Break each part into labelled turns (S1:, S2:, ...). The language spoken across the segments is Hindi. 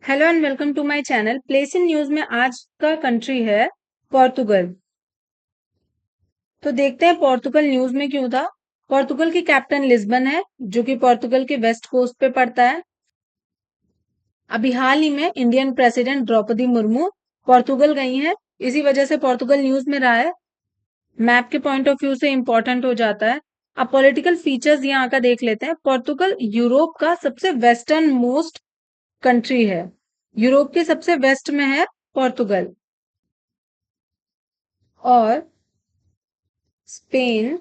S1: Hello and welcome to my channel. Place in news में आज का कंट्री है पोर्तुगल। तो देखते हैं पोर्तुगल न्यूज में क्यों था। पोर्तुगल की कैपिटल लिस्बन है, जो कि पोर्तुगल के वेस्ट कोस्ट पे पड़ता है। अभी हाल ही में इंडियन प्रेसिडेंट द्रौपदी मुर्मू पोर्तुगल गई हैं, इसी वजह से पोर्तुगल न्यूज में रहा है। मैप के पॉइंट ऑफ व्यू से इंपॉर्टेंट हो जाता है। अब पॉलिटिकल फीचर्स यहाँ का देख लेते हैं। पोर्तुगल यूरोप का सबसे वेस्टर्न मोस्ट कंट्री है। यूरोप के सबसे वेस्ट में है पोर्तुगल। और Spain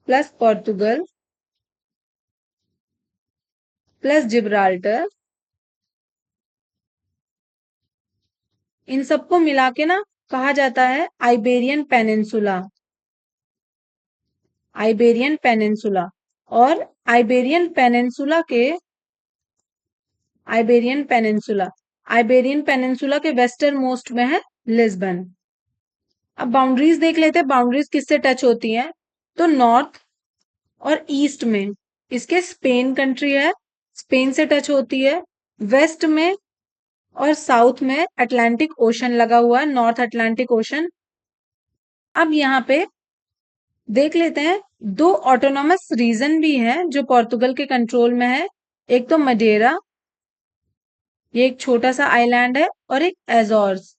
S1: plus Portugal plus Gibraltar, इन सबको मिला के ना कहा जाता है आइबेरियन पेनिनसुला। Iberian peninsula. और आइबेरियन पेनिनसुला के आइबेरियन पेनिनसुला आइबेरियन पेनिनसुला के वेस्टर्न मोस्ट में है लिस्बन। अब बाउंड्रीज देख लेते हैं, बाउंड्रीज किससे टच होती हैं। तो नॉर्थ और ईस्ट में इसके स्पेन कंट्री है, स्पेन से टच होती है। वेस्ट में और साउथ में अटलांटिक ओशन लगा हुआ है, नॉर्थ अटलांटिक ओशन। अब यहाँ पे देख लेते हैं, दो ऑटोनॉमस रीजन भी हैं जो पोर्तुगल के कंट्रोल में है। एक तो मडेरा, ये एक छोटा सा आइलैंड है, और एक एजोर्स।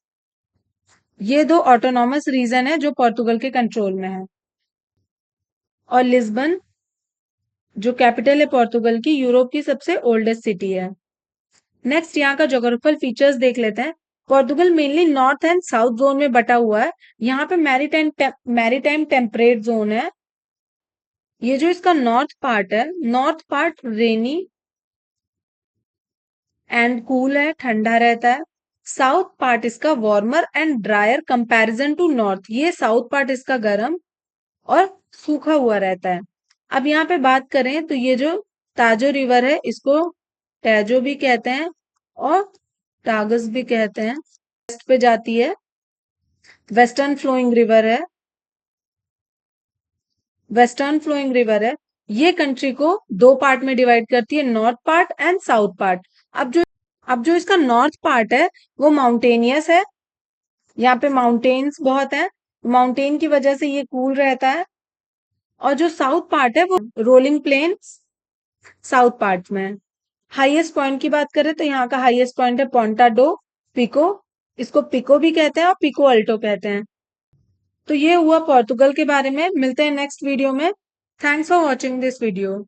S1: ये दो ऑटोनॉमस रीजन है जो पोर्तुगल के कंट्रोल में है। और लिस्बन, जो कैपिटल है पोर्तुगल की, यूरोप की सबसे ओल्डेस्ट सिटी है। नेक्स्ट यहाँ का जोग्राफिकल फीचर्स देख लेते हैं। Portugal mainly north and south zone में बटा हुआ है। यहाँ पे मैरीटाइम टेम्परेट जोन है। ये जो इसका नॉर्थ पार्ट है, north part rainy and cool है, ठंडा रहता है। साउथ पार्ट इसका warmer and drier comparison to north, ये साउथ पार्ट इसका गर्म और सूखा हुआ रहता है। अब यहाँ पे बात करें तो ये जो ताजो रिवर है, इसको टैजो भी कहते हैं और टागस भी कहते हैं। वेस्ट पे जाती है, वेस्टर्न फ्लोइंग रिवर है। वेस्टर्न फ्लोइंग रिवर है। ये कंट्री को दो पार्ट में डिवाइड करती है, north part and south part. अब जो इसका नॉर्थ पार्ट है वो माउंटेनियस है। यहाँ पे माउंटेन्स बहुत हैं, माउंटेन की वजह से ये कूल रहता है। और जो साउथ पार्ट है वो रोलिंग प्लेन्स साउथ पार्ट में है। हाईएस्ट पॉइंट की बात करें तो यहाँ का हाईएस्ट पॉइंट है पोंटा डो पिको। इसको पिको भी कहते हैं और पिको अल्टो कहते हैं। तो ये हुआ पोर्तुगल के बारे में। मिलते हैं नेक्स्ट वीडियो में। Thanks for watching this video.